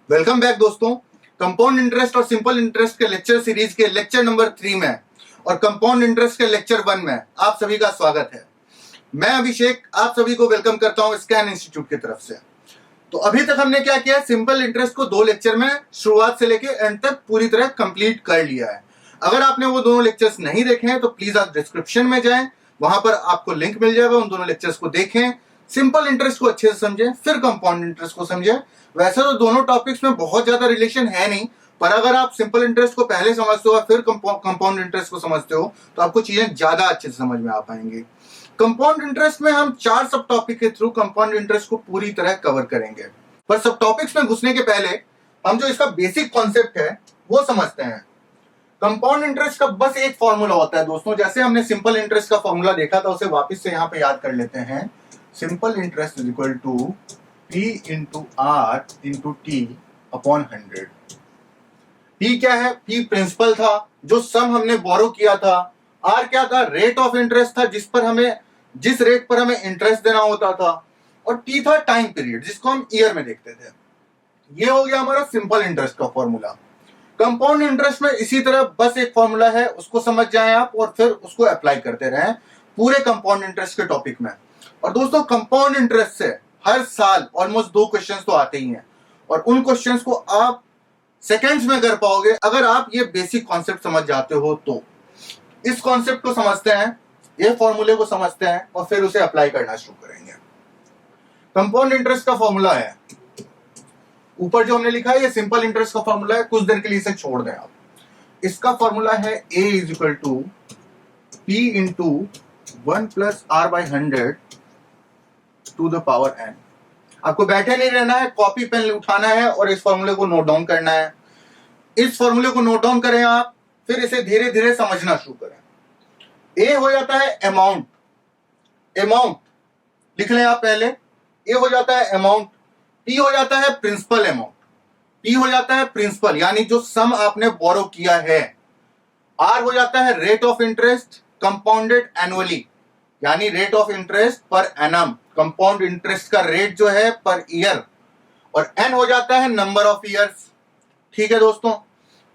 Welcome back दोस्तों। Compound interest और simple interest के लेक्चर सीरीज के लेक्चर नंबर 3 में और कंपाउंड इंटरेस्ट के लेक्चर 1 में आप सभी का स्वागत है। मैं अभिषेक आप सभी को वेलकम करता हूं स्कैन इंस्टीट्यूट की तरफ से। तो अभी तक हमने क्या किया है, सिंपल इंटरेस्ट को 2 लेक्चर में शुरुआत से लेके एंड तक पूरी तरह कंप्लीट कर लिया है। अगर आपने वो दोनों लेक्चर्स नहीं देखे हैं तो प्लीज आप डिस्क्रिप्शन में जाएं, वहां पर आपको लिंक मिल जाएगा, उन दोनों लेक्चर्स को देखें, सिंपल इंटरेस्ट को अच्छे से समझें, फिर कंपाउंड इंटरेस्ट को समझें। वैसे तो दोनों टॉपिक्स में बहुत ज्यादा रिलेशन है नहीं, पर अगर आप सिंपल इंटरेस्ट को पहले समझते हो और फिर कंपाउंड इंटरेस्ट को समझते हो तो आपको चीजें ज्यादा अच्छे से समझ में आ पाएंगी। कंपाउंड इंटरेस्ट में हम 4 सब टॉपिक के थ्रू कंपाउंड इंटरेस्ट को पूरी तरह कवर करेंगे, पर सब टॉपिक्स में घुसने के पहले हम जो इसका बेसिक कॉन्सेप्ट है वो समझते हैं। कंपाउंड इंटरेस्ट का बस एक फॉर्मूला होता है दोस्तों। जैसे हमने सिंपल इंटरेस्ट का फॉर्मूला देखा था उसे वापस से यहाँ पे याद कर लेते हैं। Simple interest is equal to P into r into t upon 100। P क्या है? P प्रिंसिपल था, जो सम हमने बोरो किया था। R क्या था? रेट ऑफ इंटरेस्ट था, जिस रेट पर हमें इंटरेस्ट देना होता था। और T था टाइम पीरियड, जिसको हम ईयर में देखते थे। ये हो गया हमारा सिंपल इंटरेस्ट का फॉर्मूला। कंपाउंड इंटरेस्ट में इसी तरह बस एक फॉर्मूला है, उसको समझ जाएं आप और फिर उसको अप्लाई करते रहें पूरे कंपाउंड इंटरेस्ट के टॉपिक में। और दोस्तों, कंपाउंड इंटरेस्ट से हर साल ऑलमोस्ट 2 क्वेश्चंस तो आते ही हैं, और उन क्वेश्चंस को आप सेकंड्स में कर पाओगे अगर आप ये बेसिक कॉन्सेप्ट समझ जाते हो। तो इस कॉन्सेप्ट को समझते हैं, ये फॉर्मूले को समझते हैं और फिर उसे अप्लाई करना शुरू करेंगे। कंपाउंड इंटरेस्ट का फॉर्मूला है, ऊपर जो हमने लिखा है ये सिंपल इंटरेस्ट का फॉर्मूला है, कुछ देर के लिए इसे छोड़ दें आप। इसका फॉर्मूला है A is equal to P into 1 plus R by 100 to the power n। आपको बैठे नहीं रहना है, कॉपी पेन उठाना है और इस फॉर्मूले को नोट डाउन करना है। इस फॉर्मूले को नोट डाउन करें आप, फिर इसे धीरे धीरे समझना शुरू करें। A हो जाता है अमाउंट, लिख लें आप पहले। A हो जाता है अमाउंट, P हो जाता है प्रिंसिपल अमाउंट, P हो जाता है प्रिंसिपल यानी जो सम आपने बोरो किया है। R हो जाता है rate of interest compounded annually, यानी rate of interest per annum, compound interest का रेट जो है पर ईयर। और N हो जाता है नंबर ऑफ ईयर्स। ठीक है दोस्तों,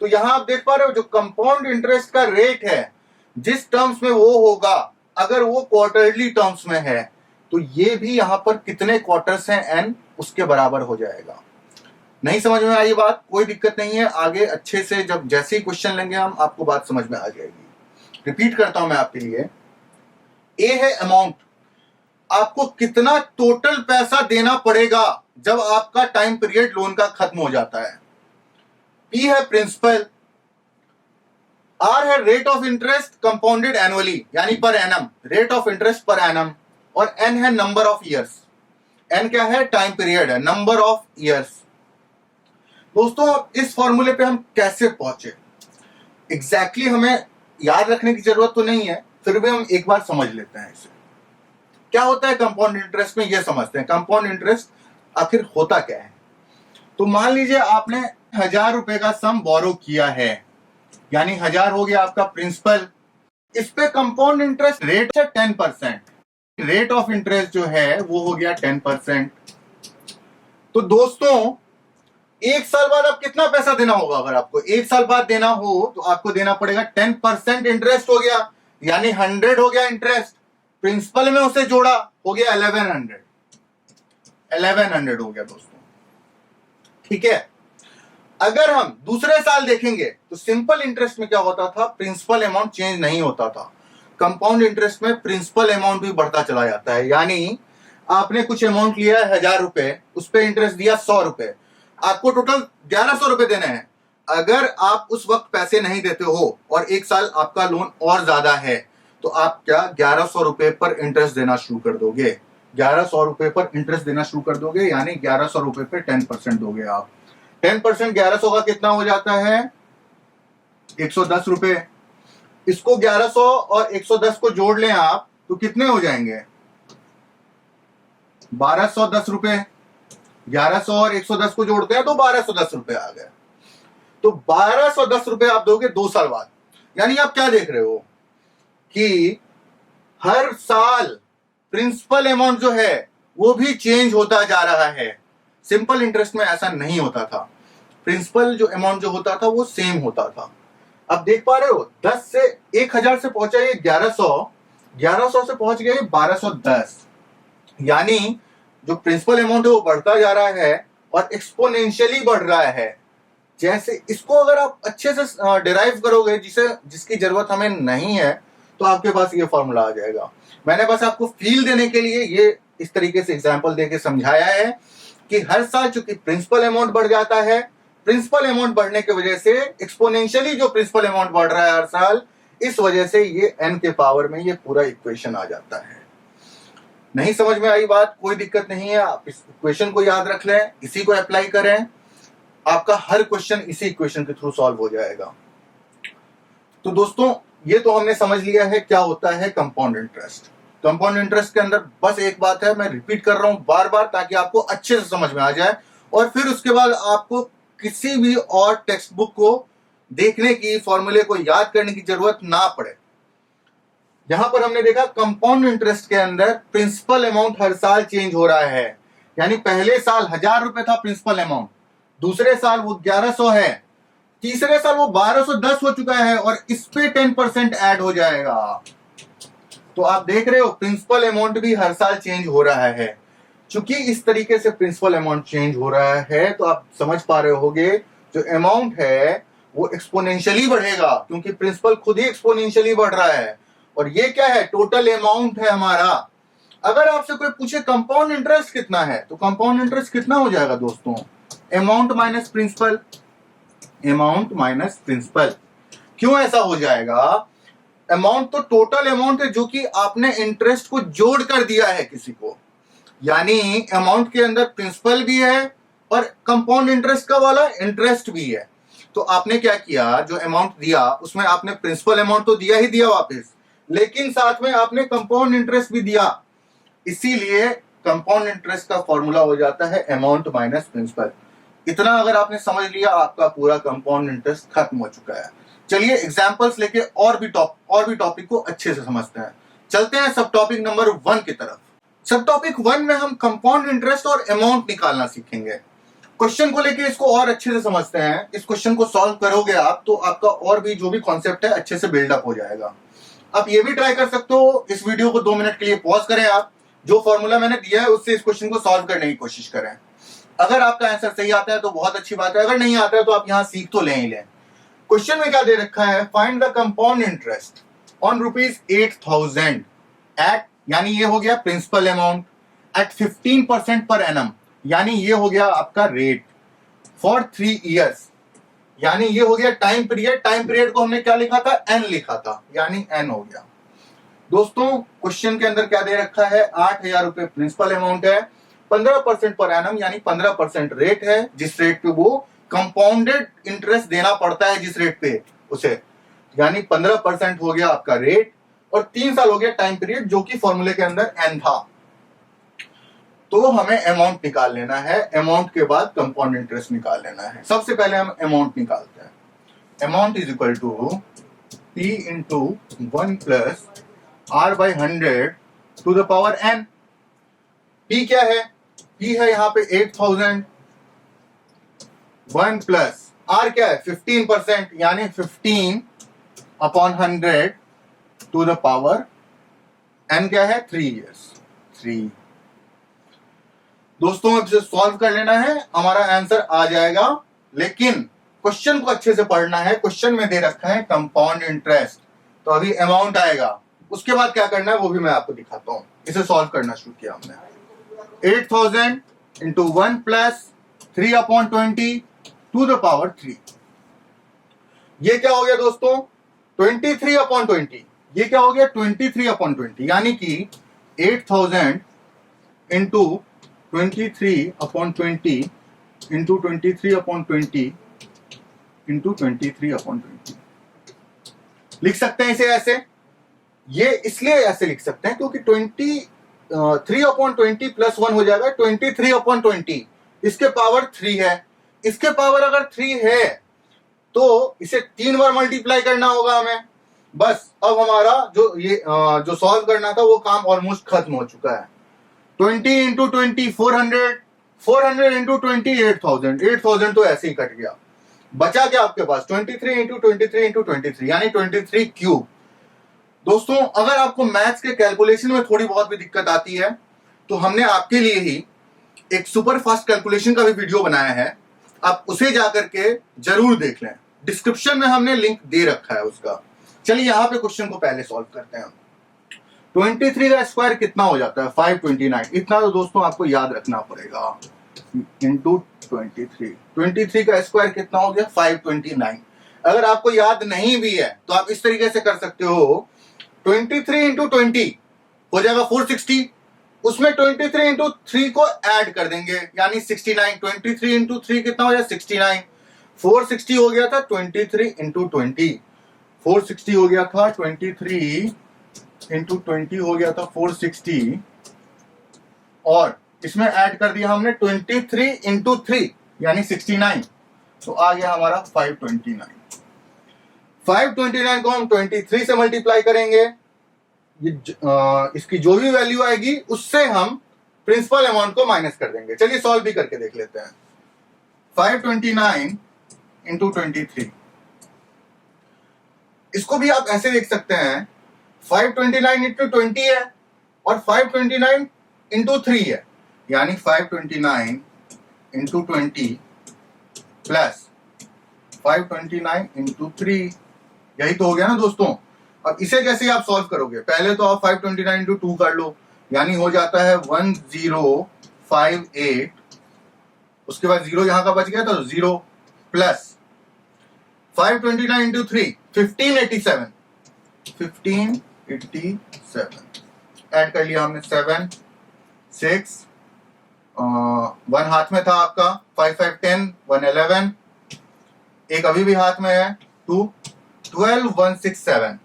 तो यहां आप देख पा रहे हो जो कंपाउंड इंटरेस्ट का रेट है जिस टर्म्स में वो होगा, अगर वो क्वार्टरली टर्म्स में है तो ये भी यहां पर कितने क्वार्टर्स हैं N उसके बराबर हो जाएगा। नहीं समझ में आई बात? कोई दिक्कत नहीं है, आगे अच्छे से जब जैसे ही क्वेश्चन लेंगे हम आपको बात समझ में आ जाएगी। रिपीट करता हूं मैं आपके लिए। ए है अमाउंट, आपको कितना टोटल पैसा देना पड़ेगा जब आपका टाइम पीरियड लोन का खत्म हो जाता है। पी है प्रिंसिपल, आर है rate of interest compounded annually यानी per annum, rate of interest per annum. और एन है नंबर ऑफ ईयर्स, एन क्या है? टाइम पीरियड है, नंबर ऑफ ईयर्स। दोस्तों, इस फॉर्मूले पे हम कैसे पहुंचे एग्जैक्टली हमें याद रखने की जरूरत तो नहीं है, फिर भी हम एक बार समझ लेते हैं इसे। क्या होता है कंपाउंड इंटरेस्ट में, यह समझते हैं। कंपाउंड इंटरेस्ट आखिर होता क्या है? तो मान लीजिए आपने 1000 रुपए का सम बोरो किया है, यानी 1000 हो गया आपका प्रिंसिपल। इस पे कंपाउंड इंटरेस्ट रेट है 10%, रेट ऑफ इंटरेस्ट जो है वो हो गया 10%। तो दोस्तों, 1 साल बाद अब कितना पैसा देना होगा? अगर आपको 1 साल बाद देना हो तो आपको देना पड़ेगा 10% इंटरेस्ट हो गया, यानी 100 हो गया इंटरेस्ट। प्रिंसिपल में उसे जोड़ा, हो गया 1100 हो गया दोस्तों। ठीक है, अगर हम दूसरे साल देखेंगे तो सिंपल इंटरेस्ट में क्या होता था? प्रिंसिपल अमाउंट चेंज नहीं होता था। कंपाउंड इंटरेस्ट में प्रिंसिपल अमाउंट भी बढ़ता चला जाता है, यानी आपने कुछ अमाउंट लिया है 1000 रुपए, उस पर इंटरेस्ट दिया 100 रुपए, आपको टोटल 1100 रुपए देने हैं। अगर आप उस वक्त पैसे नहीं देते हो और 1 साल आपका लोन और ज्यादा है तो आप क्या 1100 रुपए पर इंटरेस्ट देना शुरू कर दोगे। 1100 रुपए पर इंटरेस्ट देना शुरू कर दोगे, यानी 1100 रुपए पे 10% दोगे आप। 10% 1100 का कितना हो जाता है? 110 रुपए। इसको 1100 और 110 को जोड़ लें आप तो कितने हो जाएंगे? 1210 रुपए। 1100 और 110 को जोड़ते हैं तो 1210 रुपए आ गए। तो 1210 रुपए आप दोगे 2 साल बाद। यानी आप क्या देख रहे हो कि हर साल प्रिंसिपल अमाउंट जो है वो भी चेंज होता जा रहा है। सिंपल इंटरेस्ट में ऐसा नहीं होता था। प्रिंसिपल जो अमाउंट जो होता था वो सेम होता था। अब देख पा रहे हो 10 से 1000 से पहुंचा ये 1100, 1100 से पहुंच गया ये 1210, यानी जो प्रिंसिपल अमाउंट है वो बढ़ता जा रहा है और एक्सपोनेंशियली बढ़ रहा है। जैसे इसको अगर आप अच्छे से डिराइव करोगे, जिसकी जरूरत हमें नहीं है, तो आपके पास ये फॉर्मूला आ जाएगा। मैंने बस आपको फील देने के लिए ये इस तरीके से एग्जांपल देके समझाया है कि हर साल चूंकि प्रिंसिपल अमाउंट बढ़ जाता है, प्रिंसिपल अमाउंट बढ़ने की वजह से एक्सपोनेंशियली जो प्रिंसिपल अमाउंट बढ़ रहा है हर साल, इस वजह से ये n के पावर में ये पूरा इक्वेशन आ जाता है। नहीं समझ में आई बात, कोई दिक्कत नहीं है, आप इस इक्वेशन को याद रख लें, इसी को अप्लाई करें, आपका हर क्वेश्चन इसी इक्वेशन के थ्रू सॉल्व हो जाएगा। तो दोस्तों ये तो हमने समझ लिया है क्या होता है कंपाउंड इंटरेस्ट। कंपाउंड इंटरेस्ट के अंदर बस एक बात है, मैं रिपीट कर रहा हूं बार बार ताकि आपको अच्छे से समझ में आ जाए, और फिर उसके बाद आपको किसी भी और टेक्स्ट बुक को देखने की, फॉर्मूले को याद करने की जरूरत ना पड़े। यहां पर हमने देखा कंपाउंड इंटरेस्ट के अंदर प्रिंसिपल अमाउंट हर साल चेंज हो रहा है, यानी पहले साल 1000 रुपए था प्रिंसिपल अमाउंट, दूसरे साल वो 1100 है, तीसरे साल वो 1210 हो चुका है और इस पे 10% ऐड हो जाएगा। तो आप देख रहे हो प्रिंसिपल अमाउंट भी हर साल चेंज हो रहा है। चूंकि इस तरीके से प्रिंसिपल अमाउंट चेंज हो रहा है तो आप समझ पा रहे होगे जो अमाउंट है वो एक्सपोनेंशियली बढ़ेगा, क्योंकि प्रिंसिपल खुद ही एक्सपोनेंशियली बढ़ रहा है। और ये क्या है, टोटल अमाउंट है हमारा। अगर आपसे कोई पूछे कंपाउंड इंटरेस्ट कितना है, तो कंपाउंड इंटरेस्ट कितना हो जाएगा दोस्तों, amount minus principal, amount minus principal. क्यों ऐसा हो जाएगा, अमाउंट तो टोटल अमाउंट है जो कि आपने इंटरेस्ट को जोड़ कर दिया है किसी को, यानी अमाउंट के अंदर प्रिंसिपल भी है और कंपाउंड इंटरेस्ट का वाला इंटरेस्ट भी है। तो आपने क्या किया, जो अमाउंट दिया उसमें आपने प्रिंसिपल अमाउंट तो दिया ही दिया वापस, लेकिन साथ में आपने कंपाउंड इंटरेस्ट भी दिया, इसीलिए कंपाउंड इंटरेस्ट का फॉर्मूला हो जाता है अमाउंट माइनस प्रिंसिपल। इतना अगर आपने समझ लिया, आपका पूरा कंपाउंड इंटरेस्ट खत्म हो चुका है। चलिए एग्जांपल्स लेके और भी टॉपिक को अच्छे से समझते हैं। चलते हैं सब टॉपिक नंबर 1 की तरफ। सब टॉपिक 1 में हम कंपाउंड इंटरेस्ट और अमाउंट निकालना सीखेंगे। क्वेश्चन को लेके इसको और अच्छे से समझते हैं। इस क्वेश्चन को सॉल्व करोगे आप तो आपका और भी जो भी कॉन्सेप्ट है अच्छे से बिल्डअप हो जाएगा। आप ये भी ट्राई कर सकते हो, इस वीडियो को 2 मिनट के लिए पॉज करें, आप जो फॉर्मूला मैंने दिया है उससे इस क्वेश्चन को सॉल्व करने की कोशिश करें। अगर आपका आंसर सही आता है तो बहुत अच्छी बात है, अगर नहीं आता है तो आप यहां सीख तो लें ही लें। क्वेश्चन में क्या दे रखा है, find the compound interest on ₹8000 at, यानी ये हो गया principal amount, eight 15% per annum, यानी ये हो गया आपका रेट, फॉर 3 इयर्स, यानी ये हो गया टाइम पीरियड। टाइम पीरियड को हमने क्या लिखा था, एन लिखा था, यानी एन हो गया। दोस्तों क्वेश्चन के अंदर क्या दे रखा है, 8000 रुपए प्रिंसिपल अमाउंट है, 15% पर एनम यानी 15% रेट है, जिस रेट पे वो कंपाउंडेड इंटरेस्ट देना पड़ता है, जिस रेट पे उसे, यानी 15% हो गया आपका रेट और 3 साल हो गया टाइम पीरियड, जो कि फॉर्मूले के अंदर एन था। तो हमें अमाउंट निकाल लेना है, अमाउंट के बाद कंपाउंड इंटरेस्ट निकाल लेना है। सबसे पहले हम अमाउंट निकालते हैं। Amount is equal to P into 1 plus R by 100 to the power n। P क्या है, P है यहाँ पे 8000, 1 प्लस R क्या है 15%, यानी 15 upon 100 to the power n क्या है 3 इयर्स, 3। दोस्तों अब इसे सॉल्व कर लेना है, हमारा आंसर आ जाएगा, लेकिन क्वेश्चन को अच्छे से पढ़ना है। क्वेश्चन में दे रखा है कंपाउंड इंटरेस्ट, तो अभी अमाउंट आएगा, उसके बाद क्या करना है वो भी मैं आपको दिखाता हूं। इसे सॉल्व करना शुरू किया हमने, 8000 into 1 plus 3 upon 20 to the power 3। ये क्या हो गया दोस्तों, 23 अपॉन 20, ये क्या हो गया 23 अपॉन 20, यानी कि 8000 into 23 upon 20 into 23 upon 20 into 23 upon 20। लिख सकते हैं इसे ऐसे, ये इसलिए ऐसे लिख सकते हैं क्योंकि 23 अपॉन 20 प्लस 1 हो जाएगा 23 अपॉन 20, इसके पावर 3 है। इसके पावर अगर 3 है तो इसे 3 बार मल्टीप्लाई करना होगा हमें। बस अब हमारा जो सॉल्व करना था वो काम ऑलमोस्ट खत्म हो चुका है। 20 इंटू 20 400, 400 इंटू 20 8,000, 8,000 तो ऐसे ही कट गया। बचा क्या आपके पास 23 इंटू 23 इंटू 23 यानी 23 क्यूब। दोस्तों अगर आपको मैथ्स के कैलकुलेशन में थोड़ी बहुत भी दिक्कत आती है तो हमने आपके लिए ही एक सुपर फास्ट कैलकुलेशन का भी वीडियो बनाया है, आप उसे जाकर के जरूर देख लें, डिस्क्रिप्शन में हमने लिंक दे रखा है उसका। चलिए यहाँ पे क्वेश्चन को पहले सॉल्व करते हैं। 23 का स्क्वायर कितना हो जाता है 529, इतना तो दोस्तों आपको याद रखना पड़ेगा, इंटू 23 का स्क्वायर कितना हो गया 529। अगर आपको याद नहीं भी है तो आप इस तरीके से कर सकते हो, 23 इंटू 20 हो जाएगा 460, उसमें 23 इंटू 3 को ऐड कर देंगे यानी 69, 23 इंटू 3 कितना हो जाएगा 69, 460 हो गया था 23 इंटू 20, 460 हो गया था 23 इंटू 20 हो गया था 460, और इसमें ऐड कर दिया हमने 23 इंटू 3 यानी 69, तो आ गया हमारा 529। 529 को हम 23 से मल्टीप्लाई करेंगे, इसकी जो भी वैल्यू आएगी उससे हम प्रिंसिपल अमाउंट को माइनस कर देंगे। चलिए सॉल्व भी करके देख लेते हैं। 529 इंटू 23, इसको भी आप ऐसे देख सकते हैं, 529 इंटू 20 है और 529 इंटू 3 है यानी 529 इंटू 20 प्लस 529 इंटू 3, यही तो हो गया ना दोस्तों। अब इसे कैसे आप सॉल्व करोगे, पहले तो आप 529 इंटू 2 कर लो यानी हो जाता है 1058, उसके बाद 0 यहां का बच गया तो 0 प्लस 529 इंटू 3 1587, 1587 ऐड कर लिया हमने 7 6 1 हाथ में था आपका 5 5 10 1 11, एक अभी भी हाथ में है 2 12 167,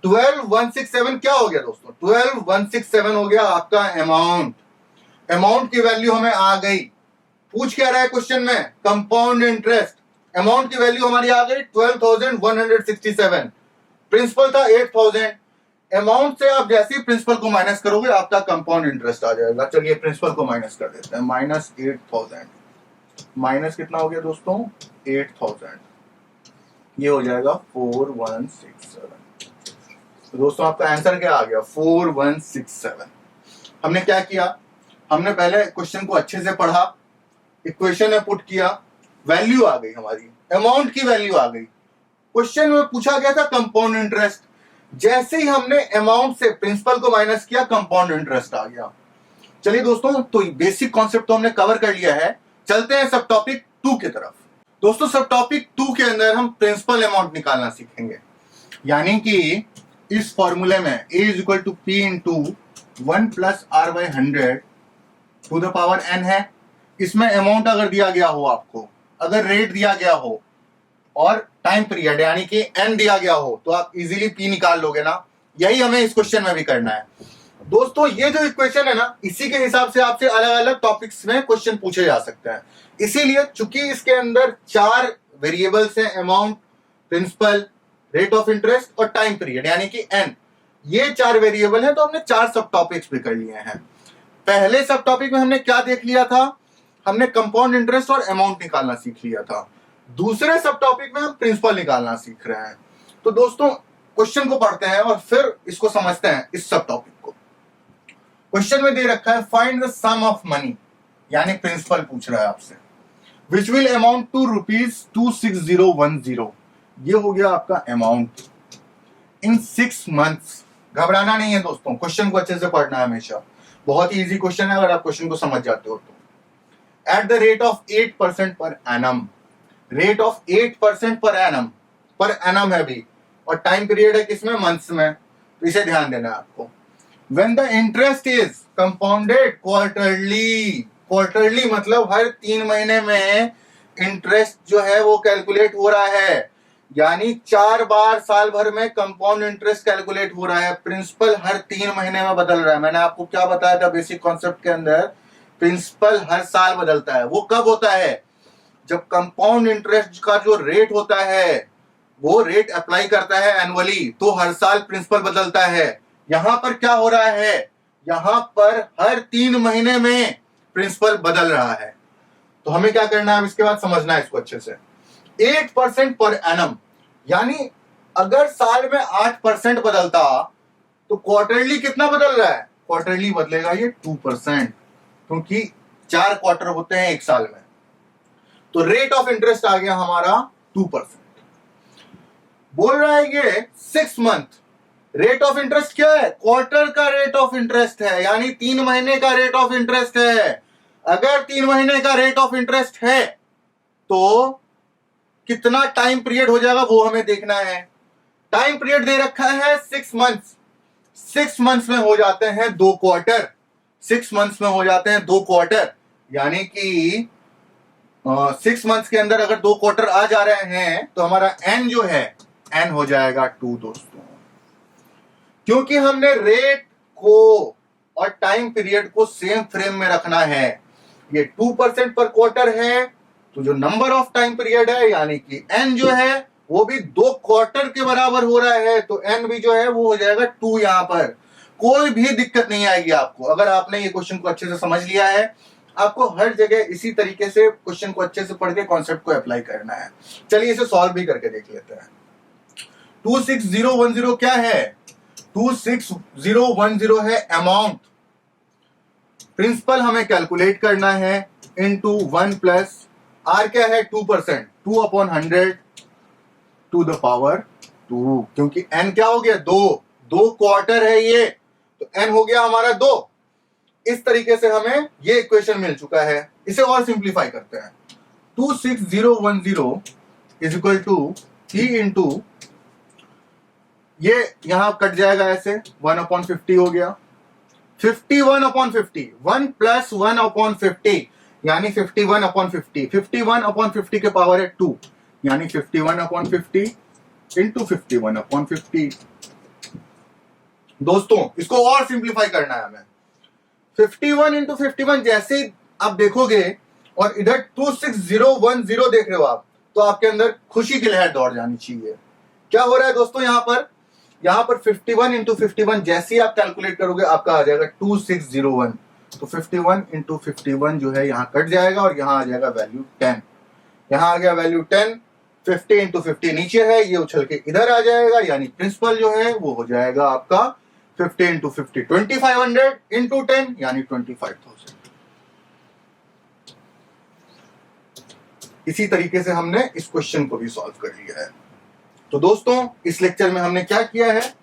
12 167 क्या हो गया दोस्तों 12 167 हो गया आपका अमाउंट। अमाउंट की वैल्यू हमें आ गई, पूछ क्या रहा है क्वेश्चन में, कंपाउंड इंटरेस्ट, अमाउंट की वैल्यू हमारी आ गई 12,167, प्रिंसिपल था 8,000, अमाउंट से आप जैसे ही प्रिंसिपल को माइनस करोगे आपका कंपाउंड इंटरेस्ट आ जाएगा। चलिए प्रिंसिपल को माइनस कर देते हैं, माइनस 8,000, माइनस कितना हो गया दोस्तों 8,000, ये हो जाएगा 4167। तो दोस्तों आपका आंसर क्या आ गया 4167। हमने क्या किया, हमने पहले क्वेश्चन को अच्छे से पढ़ा, इक्वेशन में पुट किया, वैल्यू आ गई हमारी, अमाउंट की वैल्यू आ गई। क्वेश्चन में पूछा गया था कंपाउंड इंटरेस्ट, जैसे ही हमने अमाउंट से प्रिंसिपल को माइनस किया कंपाउंड इंटरेस्ट आ गया। चलिए दोस्तों तो बेसिक कॉन्सेप्ट तो हमने कवर कर लिया है, चलते हैं सब टॉपिक 2 की तरफ। दोस्तों सब टॉपिक 2 के अंदर हम प्रिंसिपल अमाउंट निकालना सीखेंगे, यानी कि इस फॉर्मूले में a is equal to p into 1 plus r by 100 to the power n है। इसमें अमाउंट अगर दिया गया हो आपको, अगर रेट दिया गया हो और टाइम पीरियड यानी कि n दिया गया हो तो आप इजीली p निकाल लोगे ना, यही हमें इस क्वेश्चन में भी करना है। दोस्तों ये जो इक्वेशन है ना, इसी के हिसाब से आपसे अलग अलग टॉपिक्स में क्वेश्चन पूछे जा सकते हैं। इसीलिए चूंकि इसके अंदर 4 वेरिएबल्स हैं, amount, principal, rate of interest और टाइम पीरियड यानी कि n, ये 4 वेरिएबल हैं, तो हमने 4 सब टॉपिक्स भी कर लिए हैं। पहले सब टॉपिक में हमने क्या देख लिया था, हमने कंपाउंड इंटरेस्ट और अमाउंट निकालना सीख लिया था। दूसरे सब टॉपिक में हम प्रिंसिपल निकालना सीख रहे हैं। तो दोस्तों क्वेश्चन को पढ़ते हैं और फिर इसको समझते हैं, इस सब टॉपिक को। क्वेश्चन में दे रखा है find the sum of money, यानी प्रिंसिपल पूछ रहा है आपसे, विच विल अमाउंट टू ₹26010, ये हो गया आपका अमाउंट इन 6 मंथ्स। घबराना नहीं है दोस्तों, क्वेश्चन को अच्छे से पढ़ना है हमेशा, बहुत ही इजी क्वेश्चन है अगर आप क्वेश्चन को समझ जाते हो तो। एट द रेट ऑफ 8% पर annum, rate of 8% per annum है भी, और टाइम पीरियड है किसमें, मंथ्स में, तो इसे ध्यान देना है आपको। When the interest is compounded quarterly, quarterly मतलब हर 3 महीने में इंटरेस्ट जो है वो कैलकुलेट हो रहा है, यानी 4 बार साल भर में कंपाउंड इंटरेस्ट कैलकुलेट हो रहा है। प्रिंसिपल हर 3 महीने में बदल रहा है। मैंने आपको क्या बताया था बेसिक कॉन्सेप्ट के अंदर, प्रिंसिपल हर साल बदलता है। वो कब होता है, जब कंपाउंड इंटरेस्ट का जो रेट होता है वो रेट अप्लाई करता है एनुअली, तो हर साल प्रिंसिपल बदलता है। यहां पर क्या हो रहा है, यहां पर हर 3 महीने में प्रिंसिपल बदल रहा है। तो हमें क्या करना है, इसके बाद समझना है इसको अच्छे से। 8% पर एनम, यानी अगर साल में 8% बदलता तो क्वार्टरली कितना बदल रहा है, क्वार्टरली बदलेगा ये 2%, क्योंकि 4 क्वार्टर होते हैं एक साल में। तो रेट ऑफ इंटरेस्ट आ गया हमारा 2%। बोल रहा है ये 6 मंथ रेट ऑफ इंटरेस्ट क्या है, क्वार्टर का रेट ऑफ इंटरेस्ट है, यानी 3 महीने का रेट ऑफ इंटरेस्ट है। अगर 3 महीने का रेट ऑफ इंटरेस्ट है तो कितना टाइम पीरियड हो जाएगा वो हमें देखना है। टाइम पीरियड दे रखा है 6 मंथ्स। 6 मंथ्स में हो जाते हैं 2 क्वार्टर। 6 मंथ्स में हो जाते हैं 2 क्वार्टर, यानी कि 6 मंथ्स के अंदर अगर 2 क्वार्टर आ जा रहे हैं तो हमारा एन जो है, एन हो जाएगा 2 दोस्तों। क्योंकि हमने रेट को और टाइम पीरियड को सेम फ्रेम में रखना है। ये 2% पर क्वार्टर है, तो जो नंबर ऑफ टाइम पीरियड है यानी कि एन जो है वो भी 2 क्वार्टर के बराबर हो रहा है, तो एन भी जो है वो हो जाएगा 2। यहां पर कोई भी दिक्कत नहीं आएगी आपको, अगर आपने ये क्वेश्चन को अच्छे से समझ लिया है। आपको हर जगह इसी तरीके से क्वेश्चन को अच्छे से पढ़ के कॉन्सेप्ट को अप्लाई करना है। चलिए इसे सॉल्व भी करके देख लेते हैं। 26010 क्या है, 26010 है अमाउंट। प्रिंसिपल हमें कैलकुलेट करना है इनटू 1 प्लस आर क्या है 2%, 2/100 टू द पावर 2, क्योंकि एन क्या हो गया 2 क्वार्टर है ये, तो एन हो गया हमारा 2। इस तरीके से हमें ये इक्वेशन मिल चुका है। इसे और सिंप्लीफाई करते हैं। 26010 इज इक्वल टू ही इंटू, ये यहां कट जाएगा ऐसे, 1/50 हो गया, 51/50, 1 प्लस 1/50 यानी 51/50, 51/50 के पावर है 2, यानी 51/50 इंटू 51/50। दोस्तों इसको और सिंप्लीफाई करना है हमें। 51 इंटू 51 जैसे आप देखोगे और इधर 26010 देख रहे हो आप, तो आपके अंदर खुशी की लहर दौड़ जानी चाहिए। क्या हो रहा है दोस्तों, यहां पर 51 इंटू 51 जैसे ही आप कैलकुलेट करोगे आपका आ जाएगा 2601। तो 51 इंटू 51 जो है यहाँ कट जाएगा और यहाँ आ जाएगा वैल्यू 10। यहाँ आ गया वैल्यू 10। 50 इंटू 50 नीचे है, ये उछल के इधर आ जाएगा, यानी प्रिंसिपल जो है वो हो जाएगा आपका 50 इंटू 50 2500 इंटू 10 यानी 25,000। इसी तरीके से हमने इस क्वेश्चन को भी सॉल्व कर लिया है। तो दोस्तों इस लेक्चर में हमने क्या किया है,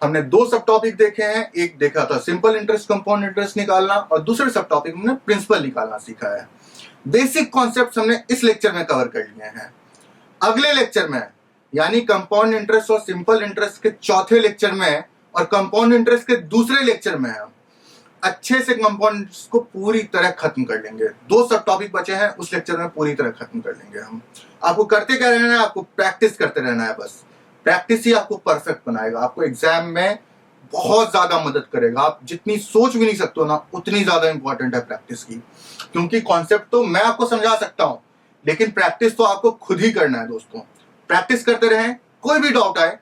हमने 2 सब टॉपिक देखे हैं। एक देखा था सिंपल इंटरेस्ट कंपाउंड इंटरेस्ट निकालना, और दूसरे सब टॉपिक में हमने प्रिंसिपल निकालना सीखा है। बेसिक कॉन्सेप्ट हमने इस लेक्चर में कवर कर लिए हैं। अगले लेक्चर में यानी कंपाउंड इंटरेस्ट और सिंपल इंटरेस्ट के चौथे लेक्चर में और कंपाउंड इंटरेस्ट के दूसरे लेक्चर में हम अच्छे से कंपाउंड को पूरी तरह खत्म कर लेंगे। 2 सब टॉपिक बचे हैं, उस लेक्चर में पूरी तरह खत्म कर लेंगे हम। आपको करते क्या रहना है, आपको प्रैक्टिस करते रहना है। बस प्रैक्टिस ही आपको परफेक्ट बनाएगा, आपको एग्जाम में बहुत ज्यादा मदद करेगा। आप जितनी सोच भी नहीं सकते हो ना, उतनी ज्यादा इंपॉर्टेंट है प्रैक्टिस की, क्योंकि कॉन्सेप्ट तो मैं आपको समझा सकता हूं, लेकिन प्रैक्टिस तो आपको खुद ही करना है। दोस्तों प्रैक्टिस करते रहें। कोई भी डाउट आए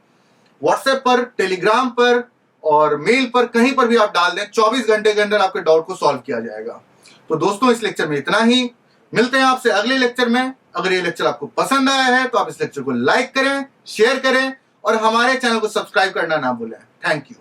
व्हाट्सएप पर, टेलीग्राम पर और मेल पर, कहीं पर भी आप डाल दें, 24 घंटे के अंदर आपके डाउट को सॉल्व किया जाएगा। तो दोस्तों इस लेक्चर में इतना ही, मिलते हैं आपसे अगले लेक्चर में। अगर ये लेक्चर आपको पसंद आया है तो आप इस लेक्चर को लाइक करें, शेयर करें और हमारे चैनल को सब्सक्राइब करना ना भूलें। Thank you.